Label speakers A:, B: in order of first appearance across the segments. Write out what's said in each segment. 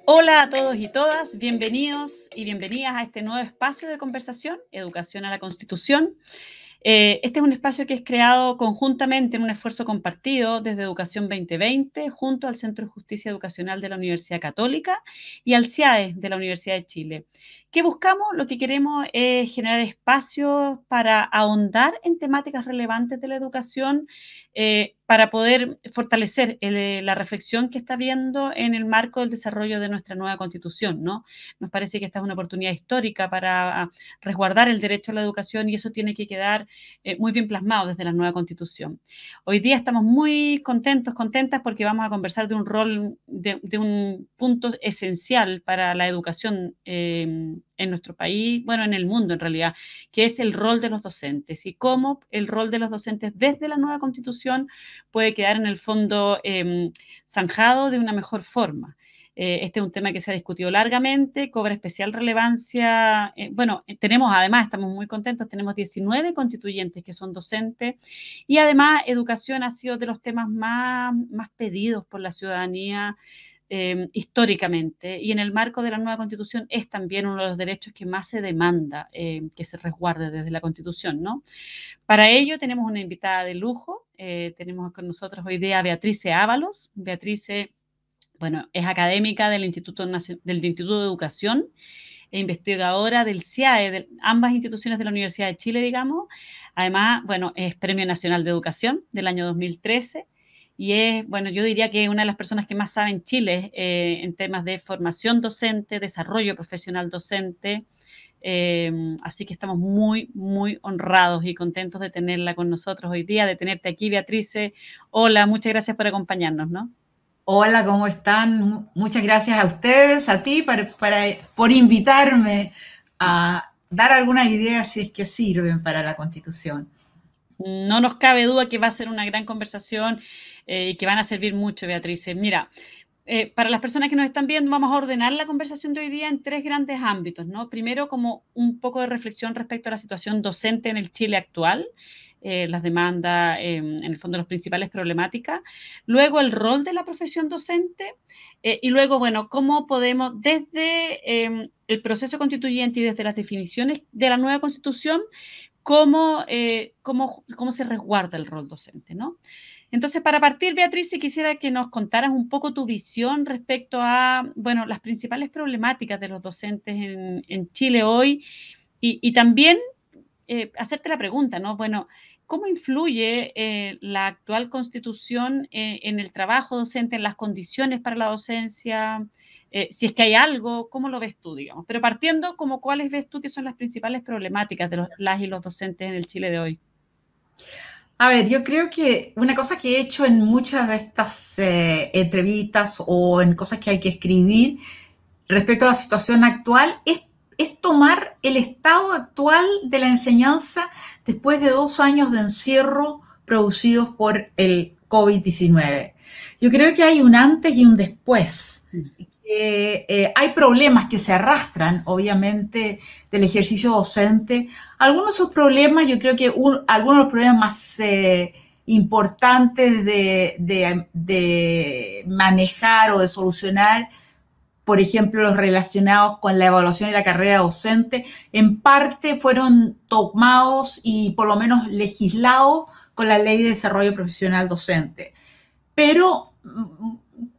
A: Hola a todos y todas, bienvenidos y bienvenidas a este nuevo espacio de conversación, Educación a la Constitución. Este es un espacio que es creado conjuntamente en un esfuerzo compartido desde Educación 2020 junto al Centro de Justicia Educacional de la Universidad Católica y al CIAE de la Universidad de Chile. ¿Qué buscamos? Lo que queremos es generar espacios para ahondar en temáticas relevantes de la educación, para poder fortalecer la reflexión que está habiendo en el marco del desarrollo de nuestra nueva Constitución, ¿no? Nos parece que esta es una oportunidad histórica para resguardar el derecho a la educación y eso tiene que quedar muy bien plasmado desde la nueva Constitución. Hoy día estamos muy contentas porque vamos a conversar de un rol, de un punto esencial para la educación en nuestro país, bueno, en el mundo en realidad, que es el rol de los docentes y cómo el rol de los docentes desde la nueva Constitución puede quedar en el fondo zanjado de una mejor forma. Este es un tema que se ha discutido largamente, cobra especial relevancia. Bueno, tenemos además, estamos muy contentos, tenemos 19 constituyentes que son docentes y además educación ha sido de los temas más pedidos por la ciudadanía históricamente y en el marco de la nueva Constitución es también uno de los derechos que más se demanda que se resguarde desde la Constitución, ¿no? Para ello tenemos una invitada de lujo, tenemos con nosotros hoy día a Beatrice Ábalos. Beatrice, bueno, es académica del Instituto de Educación e investigadora del CIAE, de ambas instituciones de la Universidad de Chile, digamos. Además, bueno, es Premio Nacional de Educación del año 2013 y es, bueno, yo diría que una de las personas que más sabe en Chile en temas de formación docente, desarrollo profesional docente. Así que estamos muy honrados y contentos de tenerla con nosotros hoy día, de tenerte aquí, Beatrice. Hola, muchas gracias por acompañarnos, ¿no?
B: Hola, ¿cómo están? Muchas gracias a ustedes, a ti, por invitarme a dar algunas ideas si es que sirven para la Constitución.
A: No nos cabe duda que va a ser una gran conversación y que van a servir mucho, Beatriz. Mira, para las personas que nos están viendo, vamos a ordenar la conversación de hoy día en tres grandes ámbitos, ¿no? Primero, como un poco de reflexión respecto a la situación docente en el Chile actual, las demandas, en el fondo, las principales problemáticas. Luego, el rol de la profesión docente. Y luego, bueno, cómo podemos, desde el proceso constituyente y desde las definiciones de la nueva Constitución, cómo se resguarda el rol docente, ¿no? Entonces, para partir, Beatriz, si quisiera que nos contaras un poco tu visión respecto a, bueno, las principales problemáticas de los docentes en Chile hoy y también hacerte la pregunta, ¿no? Bueno, ¿cómo influye la actual Constitución en el trabajo docente, en las condiciones para la docencia? Si es que hay algo, ¿cómo lo ves tú, digamos? Pero partiendo, como cuáles ves tú que son las principales problemáticas de las y los docentes en el Chile de hoy.
B: A ver, yo creo que una cosa que he hecho en muchas de estas entrevistas o en cosas que hay que escribir respecto a la situación actual es tomar el estado actual de la enseñanza después de 2 años de encierro producidos por el COVID-19. Yo creo que hay un antes y un después. Hay problemas que se arrastran, obviamente, del ejercicio docente. Algunos de esos problemas, yo creo que algunos de los problemas más importantes de manejar o de solucionar, por ejemplo, los relacionados con la evaluación y la carrera docente, en parte fueron tomados y por lo menos legislados con la Ley de Desarrollo Profesional Docente. Pero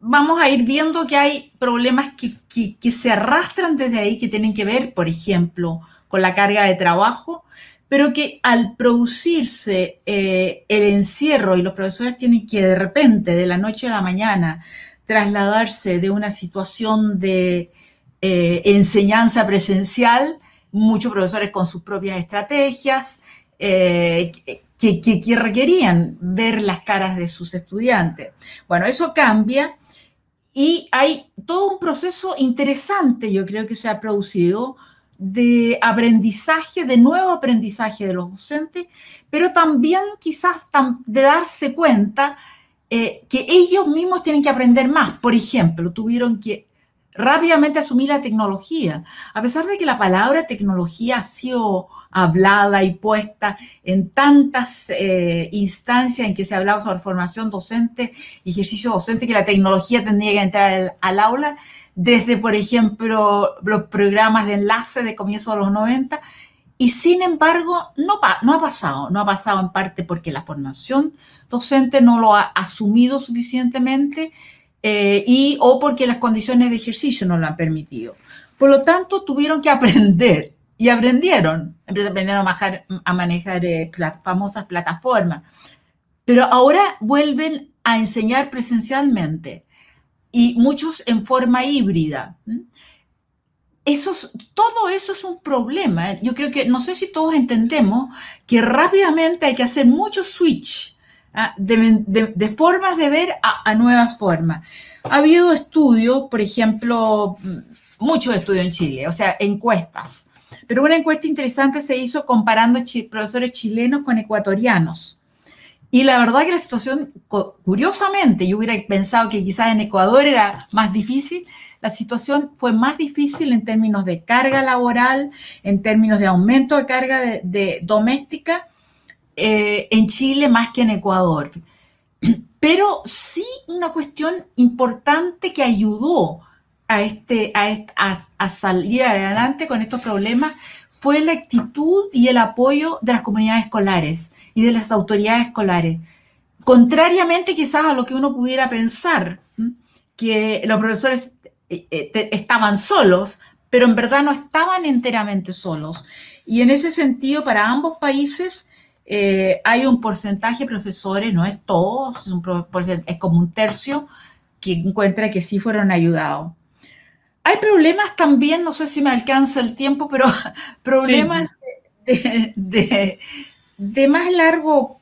B: vamos a ir viendo que hay problemas que se arrastran desde ahí, que tienen que ver, por ejemplo, con la carga de trabajo, pero que al producirse el encierro y los profesores tienen que de repente, de la noche a la mañana, trasladarse de una situación de enseñanza presencial, muchos profesores con sus propias estrategias, que requerían ver las caras de sus estudiantes. Bueno, eso cambia y hay todo un proceso interesante, yo creo que se ha producido, de aprendizaje, de nuevo aprendizaje de los docentes, pero también quizás de darse cuenta que ellos mismos tienen que aprender más. Por ejemplo, tuvieron que rápidamente asumir la tecnología, a pesar de que la palabra tecnología ha sido hablada y puesta en tantas instancias en que se ha hablado sobre formación docente y ejercicio docente, que la tecnología tendría que entrar al aula. desde, por ejemplo, los programas de enlace de comienzo de los 90, y sin embargo no ha pasado en parte porque la formación docente no lo ha asumido suficientemente o porque las condiciones de ejercicio no lo han permitido. Por lo tanto, tuvieron que aprender y aprendieron a manejar famosas plataformas, pero ahora vuelven a enseñar presencialmente y muchos en forma híbrida. Todo eso es un problema. Yo creo que, no sé si todos entendemos que rápidamente hay que hacer muchos switch de formas de ver a nuevas formas. Ha habido estudios, por ejemplo, muchos estudios en Chile, o sea, encuestas. Pero una encuesta interesante se hizo comparando profesores chilenos con ecuatorianos. Y la verdad que la situación, curiosamente, yo hubiera pensado que quizás en Ecuador era más difícil. La situación fue más difícil en términos de carga laboral, en términos de aumento de carga doméstica, en Chile más que en Ecuador. Pero sí una cuestión importante que ayudó a salir adelante con estos problemas fue la actitud y el apoyo de las comunidades escolares y de las autoridades escolares. Contrariamente quizás a lo que uno pudiera pensar, que los profesores estaban solos, pero en verdad no estaban enteramente solos. Y en ese sentido, para ambos países hay un porcentaje de profesores, no es todos, es como un tercio, que encuentra que sí fueron ayudados. Hay problemas también, no sé si me alcanza el tiempo, pero problemas sí, de más largo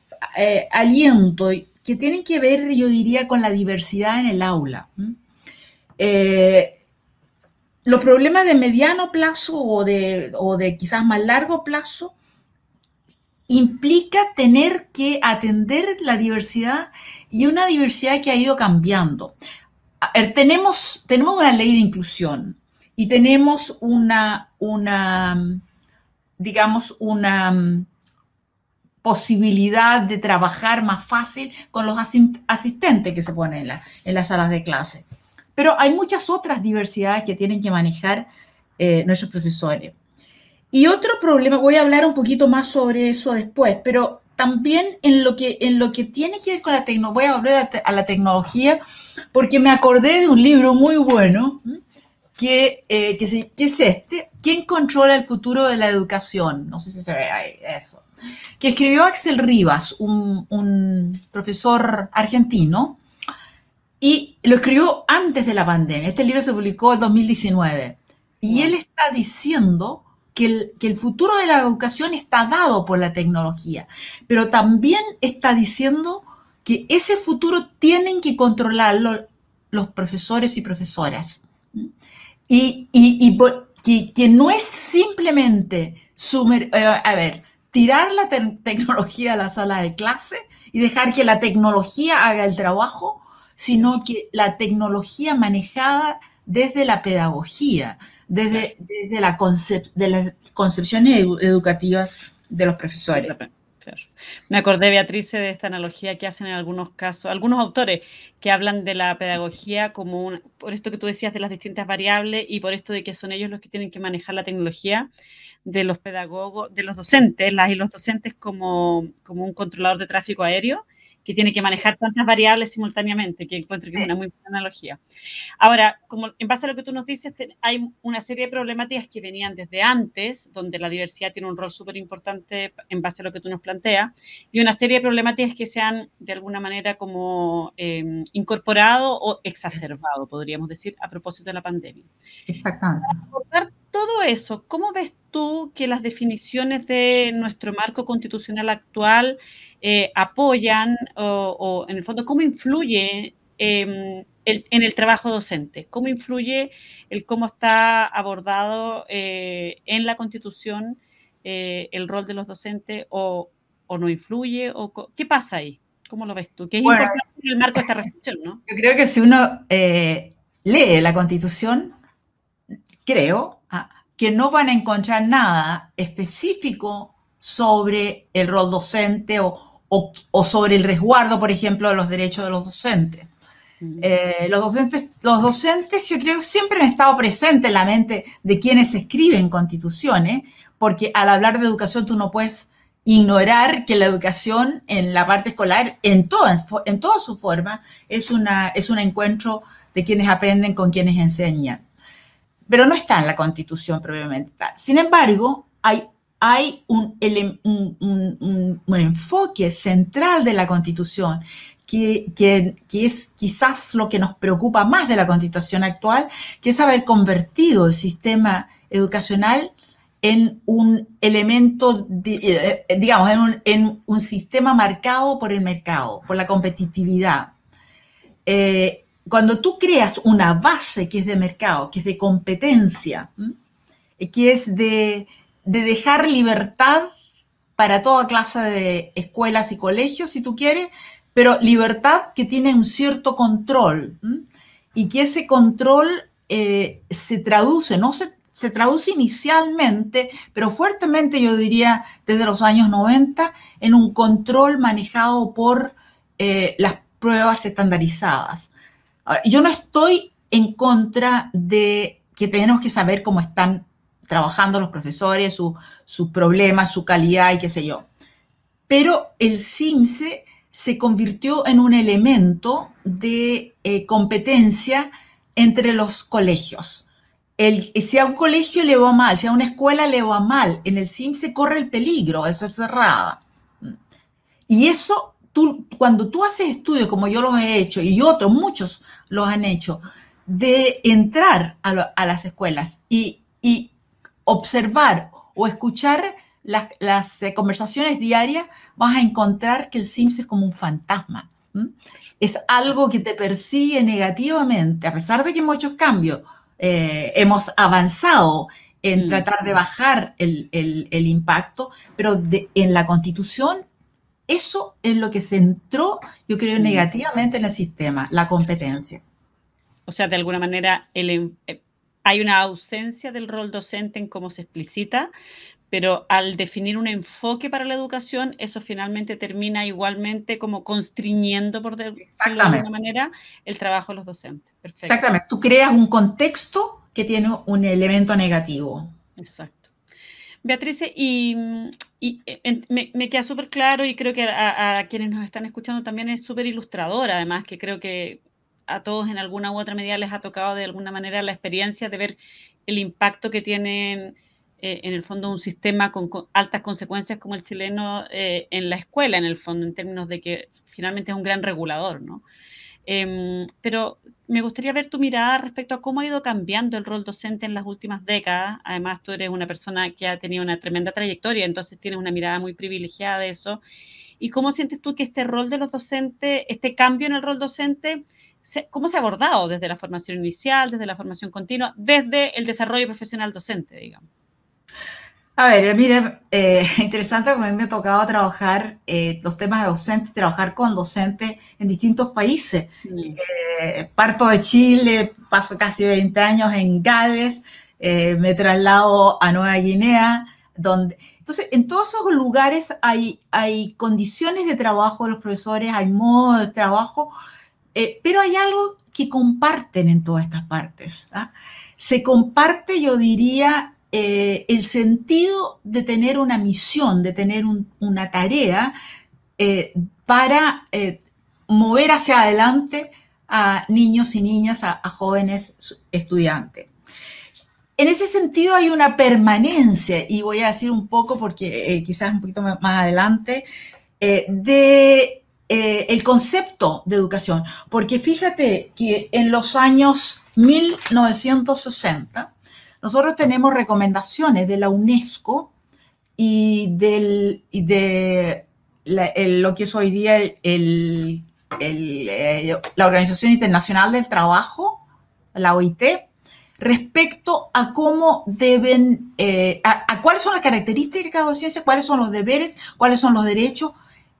B: aliento, que tienen que ver, yo diría, con la diversidad en el aula. Los problemas de mediano plazo o de quizás más largo plazo implica tener que atender la diversidad y una diversidad que ha ido cambiando. Tenemos una ley de inclusión y tenemos una posibilidad de trabajar más fácil con los asistentes que se ponen en las salas de clase. Pero hay muchas otras diversidades que tienen que manejar nuestros profesores. Y otro problema, voy a hablar un poquito más sobre eso después, pero también en lo que tiene que ver con la tecnología, voy a volver a la tecnología, porque me acordé de un libro muy bueno, que es ¿Quién controla el futuro de la educación? No sé si se ve ahí, eso. Que escribió Axel Rivas, un profesor argentino, y lo escribió antes de la pandemia. Este libro se publicó en 2019. Y él está diciendo que el futuro de la educación está dado por la tecnología, pero también está diciendo que ese futuro tienen que controlarlo los profesores y profesoras. Y que no es simplemente tirar la tecnología a la sala de clase y dejar que la tecnología haga el trabajo, sino que la tecnología manejada desde la pedagogía, desde las concepciones educativas de los profesores.
A: Claro. Me acordé, Beatriz, de esta analogía que hacen en algunos casos, algunos autores que hablan de la pedagogía como por esto que tú decías de las distintas variables y por esto de que son ellos los que tienen que manejar la tecnología, de los pedagogos, de los docentes, y los docentes como un controlador de tráfico aéreo que tiene que manejar tantas variables simultáneamente, que encuentro que es una muy buena analogía. Ahora, como en base a lo que tú nos dices, hay una serie de problemáticas que venían desde antes, donde la diversidad tiene un rol súper importante en base a lo que tú nos planteas, y una serie de problemáticas que se han, de alguna manera, como incorporado o exacerbado, podríamos decir, a propósito de la pandemia.
B: Exactamente.
A: Para abordar todo eso, ¿cómo ves tú que las definiciones de nuestro marco constitucional actual apoyan o, en el fondo, cómo influye en el trabajo docente? ¿Cómo influye cómo está abordado en la Constitución el rol de los docentes o no influye? ¿Qué pasa ahí? ¿Cómo lo ves tú? Que es importante en el marco de esta reflexión, ¿no?
B: Yo creo que si uno lee la Constitución, creo que no van a encontrar nada específico sobre el rol docente o sobre el resguardo, por ejemplo, de los derechos de los docentes.
A: Mm.
B: Los docentes, yo creo, siempre han estado presentes en la mente de quienes escriben constituciones, porque al hablar de educación tú no puedes ignorar que la educación en la parte escolar, en toda su forma, es un encuentro de quienes aprenden con quienes enseñan. Pero no está en la Constitución propiamente tal. Sin embargo, hay un enfoque central de la Constitución que es quizás lo que nos preocupa más de la Constitución actual, que es haber convertido el sistema educacional en un elemento, digamos, en un sistema marcado por el mercado, por la competitividad. Cuando tú creas una base que es de mercado, que es de competencia, que es de dejar libertad para toda clase de escuelas y colegios, si tú quieres, pero libertad que tiene un cierto control, y que ese control se traduce, no se traduce inicialmente, pero fuertemente yo diría desde los años 90, en un control manejado por las pruebas estandarizadas. Ahora, yo no estoy en contra de que tenemos que saber cómo están trabajando los profesores, sus problemas, su calidad y qué sé yo. Pero el CIMSE se convirtió en un elemento de competencia entre los colegios. Si a un colegio le va mal, si a una escuela le va mal, en el CIMSE corre el peligro de ser cerrada. Y eso, cuando tú haces estudios como yo los he hecho y otros, muchos los han hecho, de entrar a las escuelas y observar o escuchar las conversaciones diarias, vas a encontrar que el CIMSE es como un fantasma. Es algo que te persigue negativamente, a pesar de que muchos cambios hemos avanzado en tratar de bajar el impacto, pero en la Constitución eso es lo que se entró, yo creo, negativamente en el sistema, la competencia.
A: O sea, de alguna manera hay una ausencia del rol docente en cómo se explicita, pero al definir un enfoque para la educación, eso finalmente termina igualmente como constriñendo, por decirlo de alguna manera, el trabajo de los docentes. Perfecto.
B: Exactamente. Tú creas un contexto que tiene un elemento negativo.
A: Exacto. Beatriz, y me queda súper claro, y creo que a quienes nos están escuchando también es súper ilustrador, además, que creo que a todos en alguna u otra medida les ha tocado de alguna manera la experiencia de ver el impacto que tienen en el fondo un sistema con altas consecuencias como el chileno en la escuela, en el fondo, en términos de que finalmente es un gran regulador, ¿no? Pero me gustaría ver tu mirada respecto a cómo ha ido cambiando el rol docente en las últimas décadas. Además, tú eres una persona que ha tenido una tremenda trayectoria, entonces tienes una mirada muy privilegiada de eso. ¿Y cómo sientes tú que este rol de los docentes, este cambio en el rol docente, cómo se ha abordado desde la formación inicial, desde la formación continua, desde el desarrollo profesional docente, digamos?
B: A ver, mire, interesante, porque a mí me ha tocado trabajar los temas de docentes, trabajar con docentes en distintos países. Parto de Chile, paso casi 20 años en Gales, me traslado a Nueva Guinea, entonces en todos esos lugares hay condiciones de trabajo de los profesores, hay modo de trabajo, pero hay algo que comparten en todas estas partes. Se comparte, yo diría, el sentido de tener una misión, de tener una tarea para mover hacia adelante a niños y niñas, a jóvenes estudiantes. En ese sentido hay una permanencia, y voy a decir un poco, porque quizás un poquito más adelante, el concepto de educación. Porque fíjate que en los años 1960, nosotros tenemos recomendaciones de la UNESCO y de lo que es hoy día la Organización Internacional del Trabajo, la OIT, respecto a cómo deben, a cuáles son las características de cada ciencia, cuáles son los deberes, cuáles son los derechos,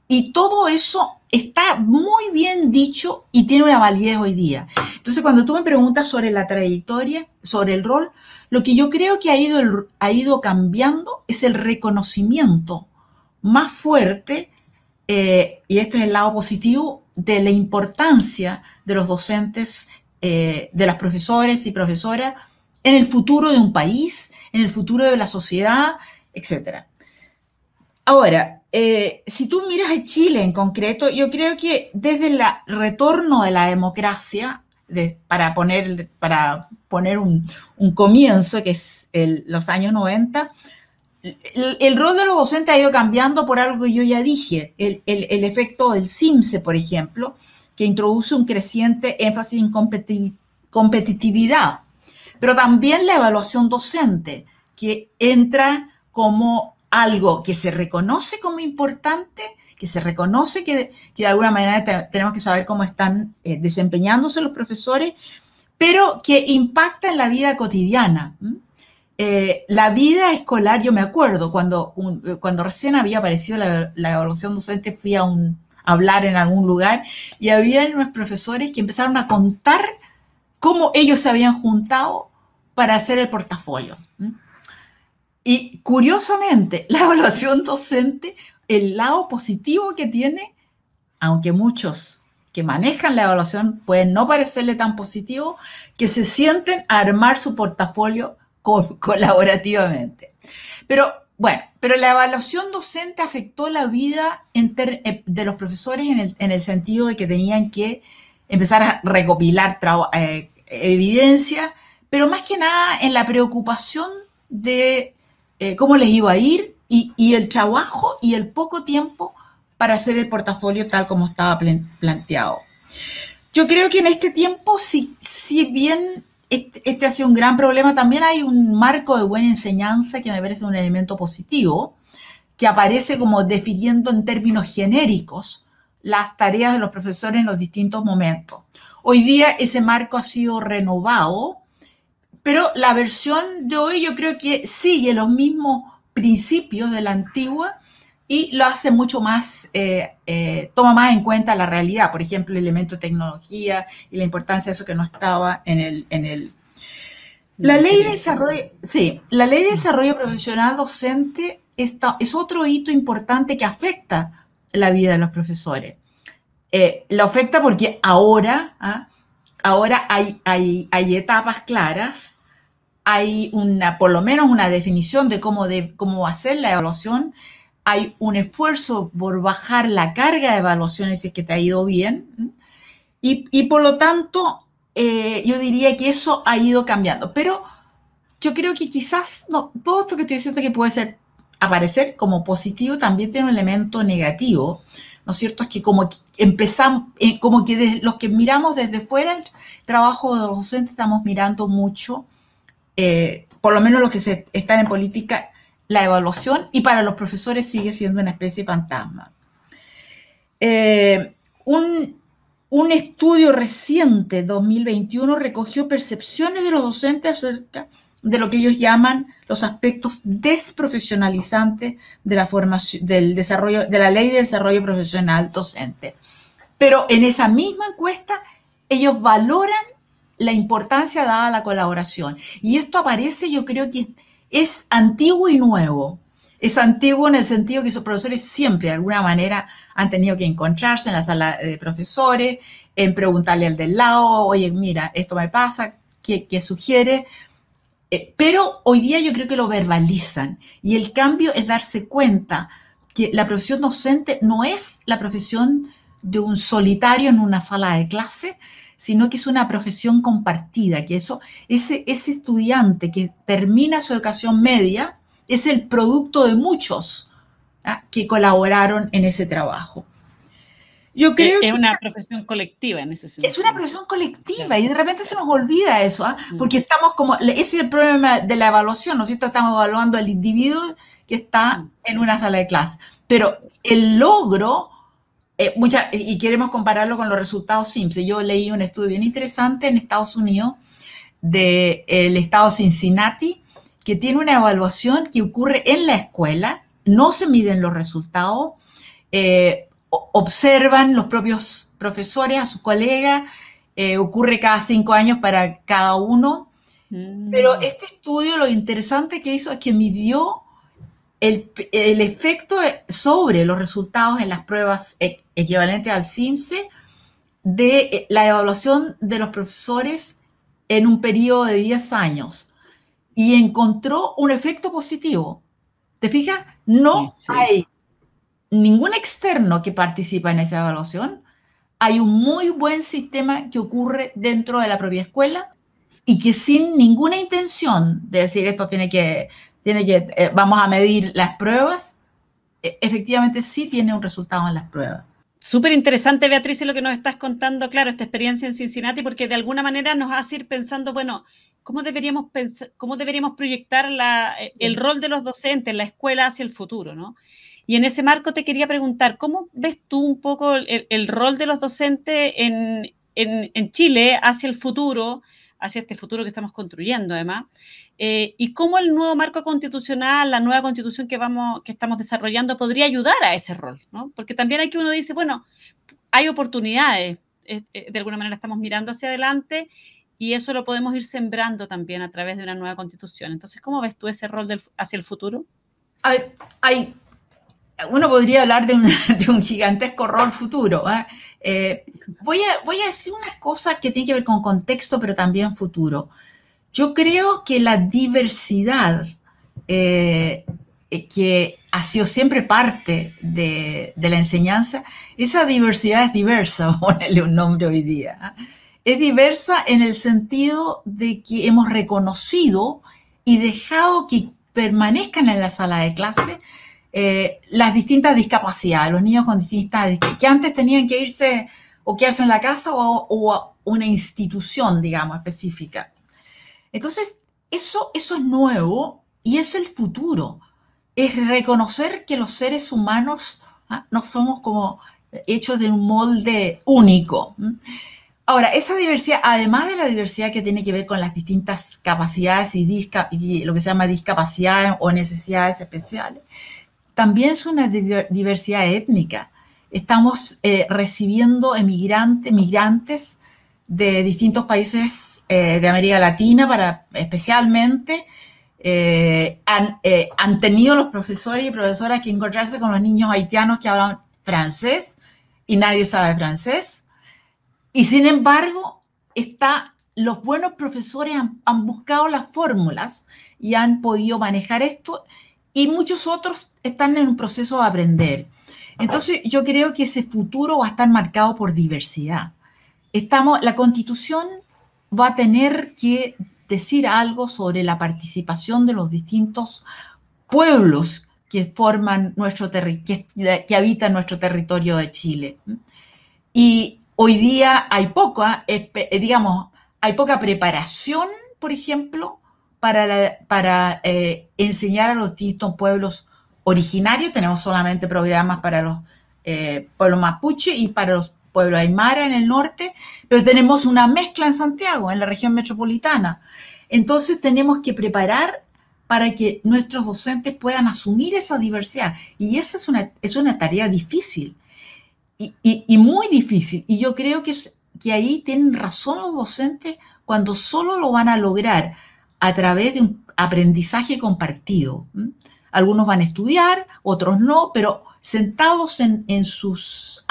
B: y todo eso está muy bien dicho y tiene una validez hoy día. Entonces, cuando tú me preguntas sobre la trayectoria, sobre el rol, lo que yo creo que ha ido cambiando es el reconocimiento más fuerte, y este es el lado positivo, de la importancia de los docentes, de los profesores y profesoras en el futuro de un país, en el futuro de la sociedad, etc. Ahora, si tú miras a Chile en concreto, yo creo que desde el retorno de la democracia, para poner un comienzo, que es los años 90, el rol de los docentes ha ido cambiando por algo que yo ya dije, el efecto del CIMSE, por ejemplo, que introduce un creciente énfasis en competitividad, pero también la evaluación docente, que entra como algo que se reconoce como importante, que se reconoce que de alguna manera tenemos que saber cómo están desempeñándose los profesores, pero que impacta en la vida cotidiana. La vida escolar, yo me acuerdo, cuando recién había aparecido la evaluación docente, fui a hablar en algún lugar y había unos profesores que empezaron a contar cómo ellos se habían juntado para hacer el portafolio. Y curiosamente, la evaluación docente, el lado positivo que tiene, aunque muchos que manejan la evaluación pueden no parecerle tan positivo, que se sienten a armar su portafolio colaborativamente. Pero bueno, la evaluación docente afectó la vida de los profesores en el sentido de que tenían que empezar a recopilar evidencia, pero más que nada en la preocupación de cómo les iba a ir y el trabajo y el poco tiempo para hacer el portafolio tal como estaba planteado. Yo creo que en este tiempo, si bien este ha sido un gran problema, también hay un marco de buena enseñanza que me parece un elemento positivo, que aparece como definiendo en términos genéricos las tareas de los profesores en los distintos momentos. Hoy día ese marco ha sido renovado, pero la versión de hoy yo creo que sigue los mismos principios de la antigua y lo hace mucho más, toma más en cuenta la realidad, por ejemplo, el elemento de tecnología y la importancia de eso que no estaba en el... La ley de desarrollo profesional docente es otro hito importante que afecta la vida de los profesores. Lo afecta porque ahora hay etapas claras, hay por lo menos una definición de cómo hacer la evaluación, hay un esfuerzo por bajar la carga de evaluaciones si es que te ha ido bien, y por lo tanto yo diría que eso ha ido cambiando. Pero yo creo que quizás todo esto que estoy diciendo que puede aparecer como positivo también tiene un elemento negativo, ¿no es cierto? Es que como que empezamos, como que los que miramos desde fuera el trabajo de los docentes estamos mirando mucho, por lo menos los que están en política, la evaluación, y para los profesores sigue siendo una especie de fantasma. Un estudio reciente, 2021, recogió percepciones de los docentes acerca de lo que ellos llaman los aspectos desprofesionalizantes de la formación, del desarrollo, de la Ley de Desarrollo Profesional Docente. Pero en esa misma encuesta, ellos valoran la importancia dada a la colaboración. Y esto aparece, yo creo que es antiguo y nuevo. Es antiguo en el sentido que esos profesores siempre, de alguna manera, han tenido que encontrarse en la sala de profesores, en preguntarle al del lado, oye, mira, esto me pasa, ¿qué sugiere? Pero hoy día yo creo que lo verbalizan. Y el cambio es darse cuenta que la profesión docente no es la profesión de un solitario en una sala de clase, sino que es una profesión compartida, que ese estudiante que termina su educación media es el producto de muchos que colaboraron en ese trabajo. Yo creo
A: que es una profesión colectiva en ese sentido.
B: Es una profesión colectiva y de repente se nos olvida eso, porque estamos como, ese es el problema de la evaluación, ¿no es cierto? Estamos evaluando al individuo que está en una sala de clase, pero el logro... y queremos compararlo con los resultados CIMSE. Yo leí un estudio bien interesante en Estados Unidos del estado de Cincinnati, que tiene una evaluación que ocurre en la escuela, no se miden los resultados, observan los propios profesores a sus colegas, ocurre cada 5 años para cada uno, pero este estudio lo interesante que hizo es que midió el efecto sobre los resultados en las pruebas equivalentes al CIMSE de la evaluación de los profesores en un periodo de 10 años y encontró un efecto positivo. ¿Te fijas? No
A: Sí.
B: hay ningún externo que participa en esa evaluación. Hay un muy buen sistema que ocurre dentro de la propia escuela y que sin ninguna intención de decir esto vamos a medir las pruebas, efectivamente sí tiene un resultado en las pruebas.
A: Súper interesante, Beatriz, lo que nos estás contando, claro, esta experiencia en Cincinnati, porque de alguna manera nos hace ir pensando, bueno, ¿cómo deberíamos proyectar el rol de los docentes, la escuela hacia el futuro, ¿no? Y en ese marco te quería preguntar, ¿cómo ves tú un poco el rol de los docentes en Chile hacia el futuro, hacia este futuro que estamos construyendo además? Y cómo el nuevo marco constitucional, la nueva constitución que estamos desarrollando podría ayudar a ese rol, ¿no? Porque también aquí uno dice, bueno, hay oportunidades, de alguna manera estamos mirando hacia adelante y eso lo podemos ir sembrando también a través de una nueva constitución. Entonces, ¿cómo ves tú ese rol hacia el futuro?
B: A ver, uno podría hablar de un gigantesco rol futuro. Voy a decir una cosa que tiene que ver con contexto, pero también futuro. Yo creo que la diversidad que ha sido siempre parte de la enseñanza, esa diversidad es diversa, vamos a ponerle un nombre hoy día. Es diversa en el sentido de que hemos reconocido y dejado que permanezcan en la sala de clase las distintas discapacidades, los niños con distintas que antes tenían que irse o quedarse en la casa o a una institución, digamos, específica. Entonces, eso es nuevo y es el futuro. Es reconocer que los seres humanos no somos como hechos de un molde único. Ahora, esa diversidad, además de la diversidad que tiene que ver con las distintas capacidades y lo que se llama discapacidades o necesidades especiales, también es una diversidad étnica. Estamos recibiendo migrantes de distintos países de América Latina especialmente. Han tenido los profesores y profesoras que encontrarse con los niños haitianos que hablan francés y nadie sabe francés. Y sin embargo, los buenos profesores han buscado las fórmulas y han podido manejar esto y muchos otros están en un proceso de aprender. Entonces, yo creo que ese futuro va a estar marcado por diversidad. La Constitución va a tener que decir algo sobre la participación de los distintos pueblos que forman que habitan nuestro territorio de Chile. Y hoy día hay poca preparación, por ejemplo, para enseñar a los distintos pueblos originarios. Tenemos solamente programas para los pueblos mapuche y para los pueblos aymara en el norte, pero tenemos una mezcla en Santiago, en la región metropolitana. Entonces tenemos que preparar para que nuestros docentes puedan asumir esa diversidad. Y esa es una tarea difícil y muy difícil. Y yo creo que ahí tienen razón los docentes cuando solo lo van a lograr a través de un aprendizaje compartido. Algunos van a estudiar, otros no, pero sentados en sus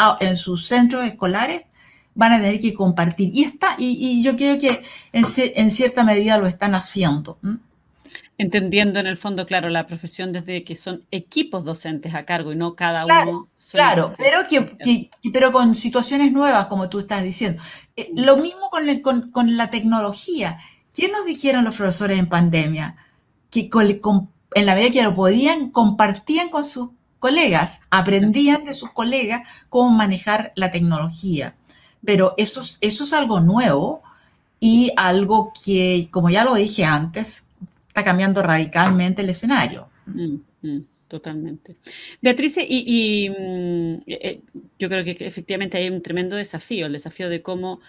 B: centros escolares van a tener que compartir. Y yo creo que en cierta medida lo están haciendo.
A: Entendiendo en el fondo, claro, la profesión desde que son equipos docentes a cargo y no cada uno.
B: Claro, pero con situaciones nuevas, como tú estás diciendo. Lo mismo con la tecnología. ¿Quién nos dijeron los profesores en pandemia? Que en la medida que lo podían, compartían con sus colegas, aprendían de sus colegas cómo manejar la tecnología. Pero eso es algo nuevo y algo que, como ya lo dije antes, está cambiando radicalmente el escenario.
A: Totalmente. Beatriz, yo creo que efectivamente hay un tremendo desafío, el desafío de cómo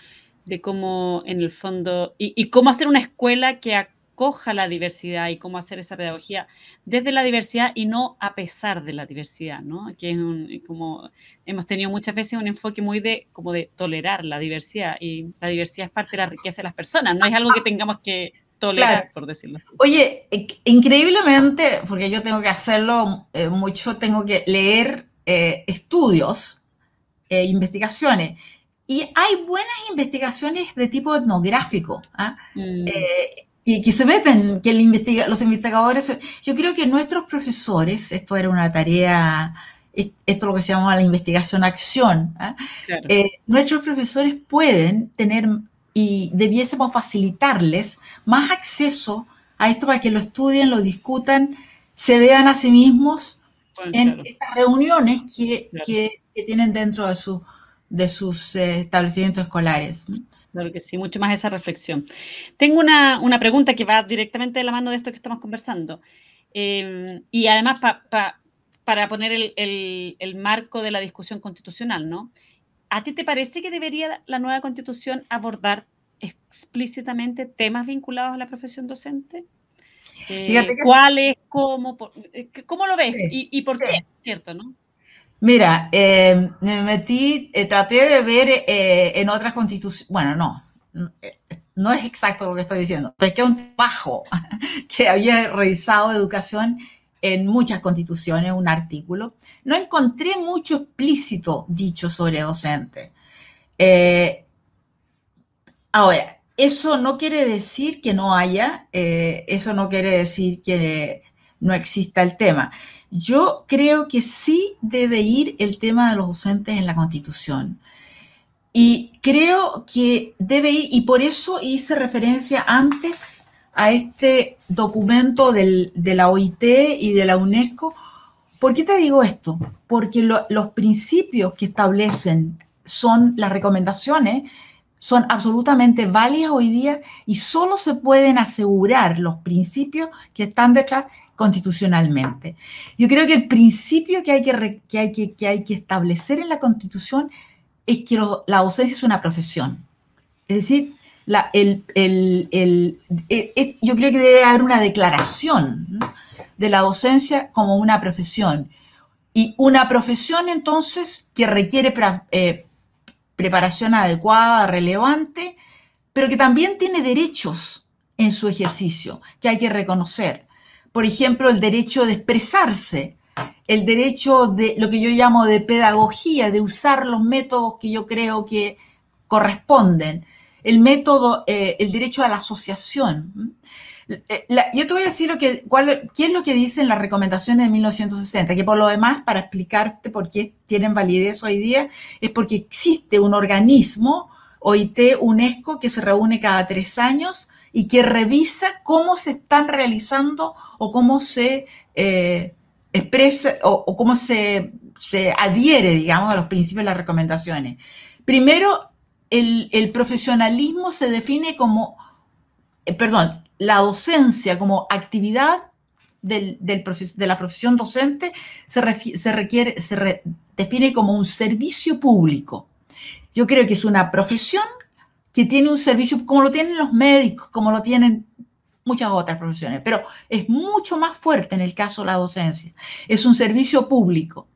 A: en el fondo, y cómo hacer una escuela que acoja la diversidad y cómo hacer esa pedagogía desde la diversidad y no a pesar de la diversidad, ¿no? Que es como hemos tenido muchas veces un enfoque muy como de tolerar la diversidad, y la diversidad es parte de la riqueza de las personas, no es algo que tengamos que tolerar, claro, por decirlo así.
B: Oye, increíblemente, porque yo tengo que hacerlo mucho, tengo que leer estudios, investigaciones. Y hay buenas investigaciones de tipo etnográfico, ¿ah?
A: Mm,
B: Y que se meten, que los investigadores, yo creo que nuestros profesores, esto era una tarea, esto es lo que se llama la investigación-acción, ¿ah?
A: claro.
B: Nuestros profesores pueden tener y debiésemos facilitarles más acceso a esto para que lo estudien, lo discutan, se vean a sí mismos
A: Bueno,
B: en
A: claro,
B: estas reuniones
A: claro.
B: que tienen dentro de sus establecimientos escolares.
A: Claro que sí, mucho más esa reflexión. Tengo una pregunta que va directamente de la mano de esto que estamos conversando. Y además para poner el marco de la discusión constitucional, ¿no? ¿A ti te parece que debería la nueva constitución abordar explícitamente temas vinculados a la profesión docente?
B: Fíjate que
A: ¿Cuáles? ¿Cómo? ¿Cómo lo ves?
B: sí,
A: ¿Y por
B: sí.
A: qué? ¿Cierto, no?
B: Mira, me metí, traté de ver en otras constituciones, bueno, no es exacto lo que estoy diciendo, pero es que un bajo que había revisado educación en muchas constituciones, un artículo, no encontré mucho explícito dicho sobre docente. Eh, Ahora, eso no quiere decir que no haya, eso no quiere decir que no exista el tema. Yo creo que sí debe ir el tema de los docentes en la Constitución. Y creo que debe ir, y por eso hice referencia antes a este documento de la OIT y de la UNESCO. ¿Por qué te digo esto? Porque los principios que establecen son las recomendaciones, son absolutamente válidas hoy día y solo se pueden asegurar los principios que están detrás constitucionalmente. Yo creo que el principio que hay que establecer en la Constitución es que la docencia es una profesión. Es decir, yo creo que debe haber una declaración, ¿no?, de la docencia como una profesión. Y una profesión entonces que requiere preparación adecuada, relevante, pero que también tiene derechos en su ejercicio que hay que reconocer. Por ejemplo, el derecho de expresarse, el derecho de lo que yo llamo de pedagogía, de usar los métodos que yo creo que corresponden, el método, el derecho a la asociación. Yo te voy a decir qué es lo que dicen las recomendaciones de 1960, que por lo demás, para explicarte por qué tienen validez hoy día, es porque existe un organismo, OIT, UNESCO, que se reúne cada 3 años y que revisa cómo se están realizando o cómo se expresa o cómo se adhiere, digamos, a los principios y las recomendaciones. Primero, el profesionalismo se define como, perdón, la docencia como actividad de la profesión docente se define como un servicio público. Yo creo que es una profesión que tiene un servicio, como lo tienen los médicos, como lo tienen muchas otras profesiones, pero es mucho más fuerte en el caso de la docencia. Es un servicio público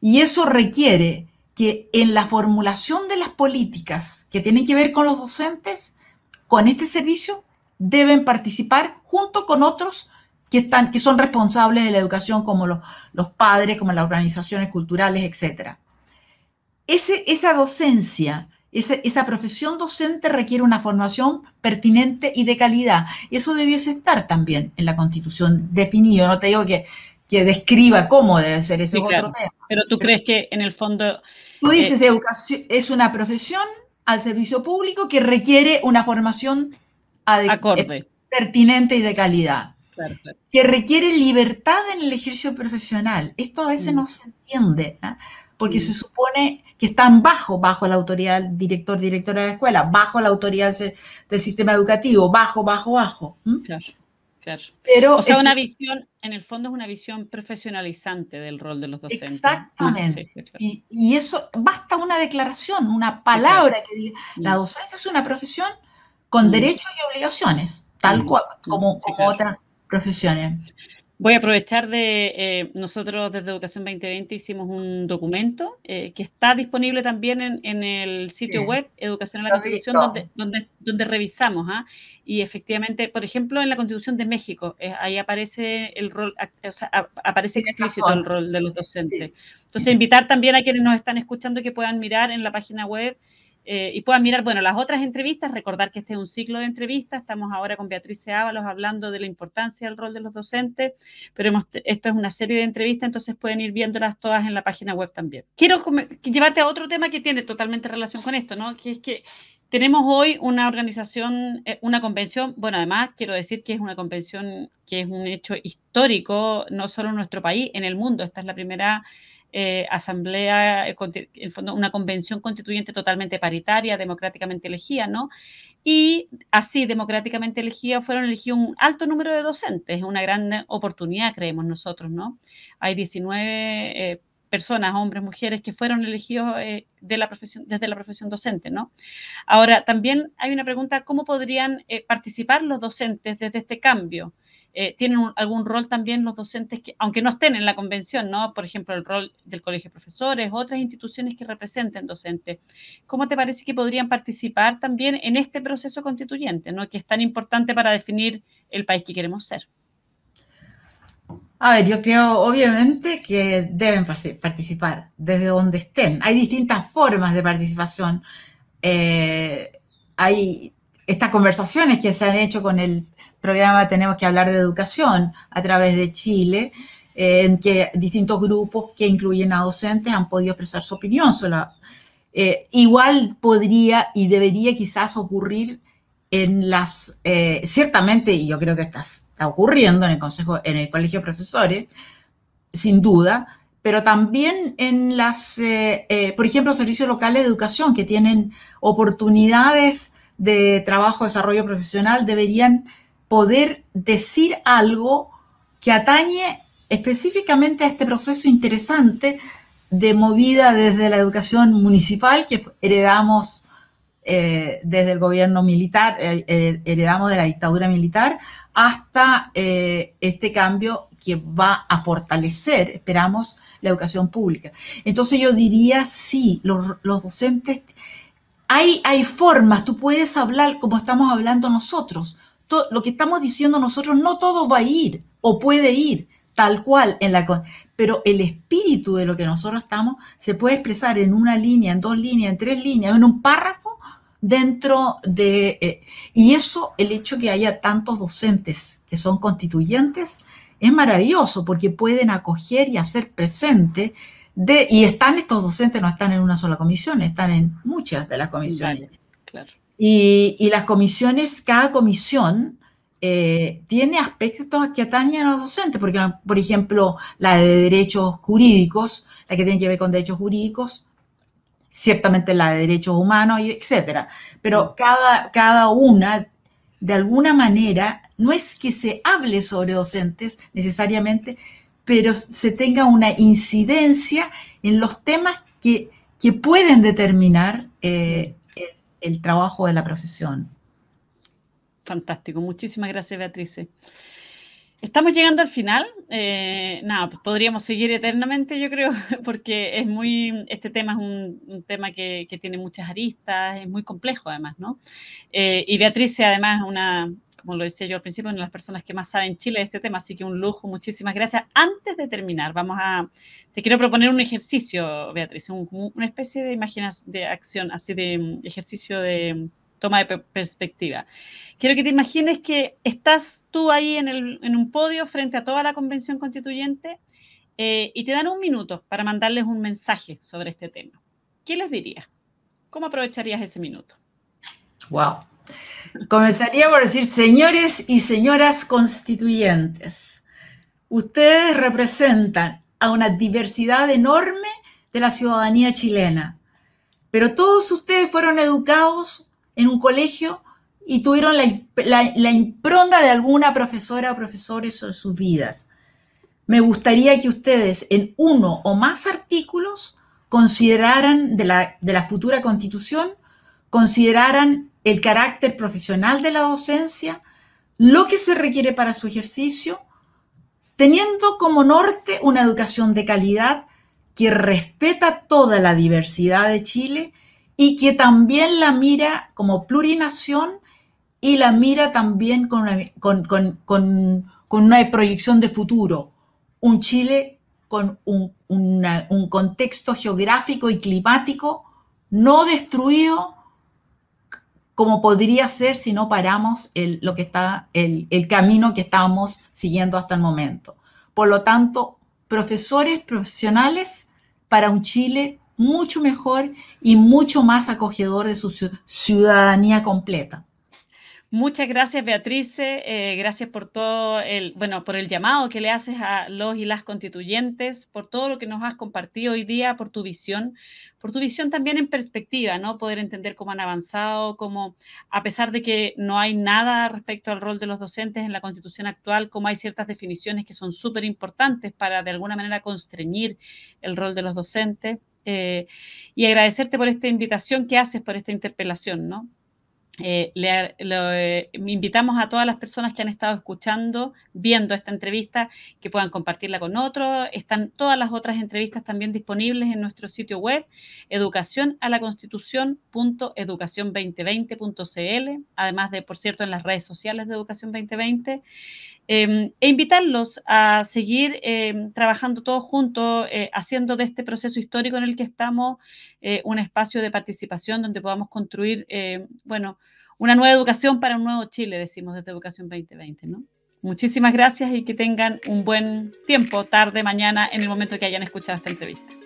B: y eso requiere que en la formulación de las políticas que tienen que ver con los docentes, con este servicio, deben participar junto con otros que son responsables de la educación, como los padres, como las organizaciones culturales, etc. Esa docencia, esa profesión docente requiere una formación pertinente y de calidad. Eso debiese estar también en la Constitución definido. No te digo que describa cómo debe ser, ese
A: Sí,
B: es otro
A: claro.
B: tema.
A: Pero tú crees que en el fondo
B: Tú dices, educación es una profesión al servicio público que requiere una formación
A: acorde.
B: pertinente y de calidad,
A: Claro, claro.
B: que requiere libertad en el ejercicio profesional. Esto a veces
A: Mm,
B: no se entiende, ¿eh? Porque se
A: mm,
B: supone que están bajo la autoridad del director, directora de la escuela, bajo la autoridad del sistema educativo, bajo. ¿M?
A: claro, claro. O
B: Pero
A: sea,
B: es
A: una visión, en el fondo es una visión profesionalizante del rol de los docentes. Ah, sí,
B: exactamente.
A: sí, claro.
B: Y eso, basta una declaración, una
A: Sí, claro.
B: palabra que diga, la
A: Mm,
B: docencia es una profesión con
A: mm,
B: derechos y obligaciones, tal
A: mm,
B: cual,
A: sí,
B: como
A: claro.
B: otras profesiones.
A: Voy a aprovechar nosotros desde Educación 2020 hicimos un documento que está disponible también en el
B: Sí,
A: sitio web Educación a la
B: lo he
A: Constitución,
B: visto.
A: donde revisamos. ¿Ah? Y efectivamente, por ejemplo, en la Constitución de México, ahí aparece el rol, o sea, aparece
B: Tienes
A: explícito el
B: razón.
A: rol de los
B: Sí.
A: docentes. Entonces, invitar también a quienes nos están escuchando que puedan mirar en la página web y puedan mirar, bueno, las otras entrevistas, recordar que este es un ciclo de entrevistas, estamos ahora con Beatriz Ábalos hablando de la importancia del rol de los docentes, pero esto es una serie de entrevistas, entonces pueden ir viéndolas todas en la página web también. Quiero llevarte a otro tema que tiene totalmente relación con esto, ¿no? Que es que tenemos hoy una organización, una convención, bueno, además quiero decir que es una convención que es un hecho histórico, no solo en nuestro país, en el mundo. Esta es la primera asamblea, en fondo, una convención constituyente totalmente paritaria, democráticamente elegida, ¿no? Y así, democráticamente elegida, fueron elegidos un alto número de docentes, una gran oportunidad, creemos nosotros, ¿no? Hay 19 personas, hombres, mujeres, que fueron elegidos desde la profesión docente, ¿no? Ahora, también hay una pregunta, ¿cómo podrían participar los docentes desde este cambio? ¿Tienen algún rol también los docentes, que, aunque no estén en la convención, ¿no? Por ejemplo, el rol del colegio de profesores, otras instituciones que representen docentes? ¿Cómo te parece que podrían participar también en este proceso constituyente, ¿no? Que es tan importante para definir el país que queremos ser?
B: A ver, yo creo obviamente que deben participar desde donde estén. Hay distintas formas de participación. Hay estas conversaciones que se han hecho con el programa Tenemos que hablar de educación a través de Chile, en que distintos grupos que incluyen a docentes han podido expresar su opinión sobre igual podría y debería quizás ocurrir en las, ciertamente, y yo creo que está ocurriendo en el Consejo, en el Colegio de Profesores, sin duda, pero también en las, por ejemplo, servicios locales de educación que tienen oportunidades de trabajo, desarrollo profesional, deberían poder decir algo que atañe específicamente a este proceso interesante de movida desde la educación municipal que heredamos desde el gobierno militar, heredamos de la dictadura militar, hasta este cambio que va a fortalecer, esperamos, la educación pública. Entonces yo diría, sí, los docentes, hay formas, tú puedes hablar como estamos hablando nosotros. Lo que estamos diciendo nosotros, no todo va a ir o puede ir tal cual pero el espíritu de lo que nosotros estamos se puede expresar en una línea, en dos líneas, en tres líneas, en un párrafo dentro de... y eso, el hecho que haya tantos docentes que son constituyentes, es maravilloso porque pueden acoger y hacer presente y estos docentes no están en una sola comisión, están en muchas de las comisiones.
A: Vale, claro.
B: Y las comisiones, cada comisión tiene aspectos que atañen a los docentes, porque, por ejemplo, la de derechos jurídicos, la que tiene que ver con derechos jurídicos, ciertamente la de derechos humanos, etcétera. Pero cada una, de alguna manera, no es que se hable sobre docentes necesariamente, pero se tenga una incidencia en los temas que pueden determinar el trabajo de la profesión.
A: Fantástico, muchísimas gracias, Beatriz. Estamos llegando al final. Pues podríamos seguir eternamente, yo creo, porque este tema es un tema que tiene muchas aristas, es muy complejo además, ¿no? Y Beatriz además es como lo decía yo al principio, una de las personas que más sabe en Chile de este tema, así que un lujo, muchísimas gracias. Antes de terminar, te quiero proponer un ejercicio, Beatriz, una especie de imaginación, de acción, así de ejercicio de toma de perspectiva. Quiero que te imagines que estás tú ahí en un podio frente a toda la convención constituyente y te dan un minuto para mandarles un mensaje sobre este tema. ¿Qué les dirías? ¿Cómo aprovecharías ese minuto?
B: Wow. Comenzaría por decir, señores y señoras constituyentes, ustedes representan a una diversidad enorme de la ciudadanía chilena, pero todos ustedes fueron educados en un colegio y tuvieron la impronta de alguna profesora o profesores sobre sus vidas. Me gustaría que ustedes en uno o más artículos consideraran de la futura constitución, consideraran el carácter profesional de la docencia, lo que se requiere para su ejercicio, teniendo como norte una educación de calidad que respeta toda la diversidad de Chile y que también la mira como plurinación y la mira también con una proyección de futuro. Un Chile con un contexto geográfico y climático no destruido como podría ser si no paramos el camino que estábamos siguiendo hasta el momento. Por lo tanto, profesores profesionales para un Chile mucho mejor y mucho más acogedor de su ciudadanía completa.
A: Muchas gracias, Beatrice. Gracias por todo por el llamado que le haces a los y las constituyentes, por todo lo que nos has compartido hoy día, por tu visión también en perspectiva, ¿no? Poder entender cómo han avanzado, cómo, a pesar de que no hay nada respecto al rol de los docentes en la Constitución actual, cómo hay ciertas definiciones que son súper importantes para, de alguna manera, constreñir el rol de los docentes. Y agradecerte por esta invitación que haces, por esta interpelación, ¿no? Invitamos a todas las personas que han estado escuchando, viendo esta entrevista, que puedan compartirla con otros. Están todas las otras entrevistas también disponibles en nuestro sitio web, educacionalaconstitución.educacion2020.cl, además de, por cierto, en las redes sociales de Educación 2020. E invitarlos a seguir trabajando todos juntos, haciendo de este proceso histórico en el que estamos un espacio de participación donde podamos construir, una nueva educación para un nuevo Chile, decimos desde Educación 2020, ¿no? Muchísimas gracias y que tengan un buen tiempo, tarde, mañana, en el momento que hayan escuchado esta entrevista.